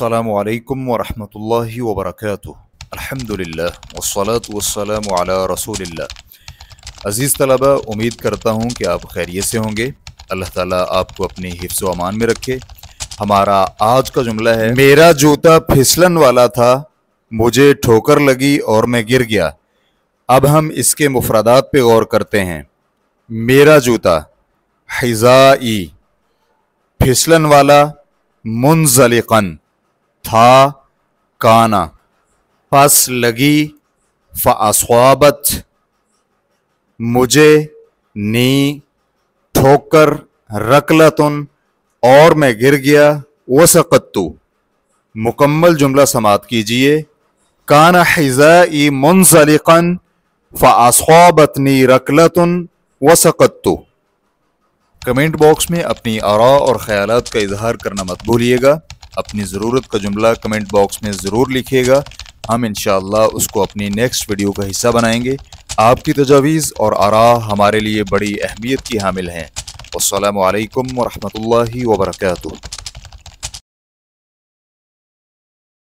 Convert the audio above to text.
अस्सलामु अलैकुम वरहमतुल्लाहि वबरकातुहू। अल्हम्दुलिल्लाह वस्सलातु वस्सलामु अला रसूलिल्लाह। अज़ीज़ तलबा, उम्मीद करता हूँ कि आप खैरियत से होंगे। अल्लाह ताला आपको अपनी हिफ्ज़ व अमान में रखे। हमारा आज का जुमला है, मेरा जूता फिसलन वाला था, मुझे ठोकर लगी और मैं गिर गया। अब हम इसके मुफ़रदात पे गौर करते हैं। मेरा जूता, हिज़ाई, फिसलन वाला, मुनज़लिक़न, था, काना, पस लगी, फ़अस्वाबत, मुझे, नी, ठोकर, रकलतुन, और मैं गिर गया, वसक़त्तु। मुकम्मल जुमला समात कीजिए। काना हिज़ाई मुनज़लिक़न फ़अस्वाबतनी रकलतुन वसक़त्तु। कमेंट बॉक्स में अपनी आरा और ख़यालात का इजहार करना मत भूलिएगा। अपनी ज़रूरत का जुमला कमेंट बॉक्स में ज़रूर लिखिएगा। हम इंशाअल्लाह उसको अपनी नेक्स्ट वीडियो का हिस्सा बनाएंगे। आपकी तजावीज़ और आरा हमारे लिए बड़ी अहमियत की हामिल हैं। वस्सलामु अलैकुम वरहमतुल्लाहि वबरकातुहू।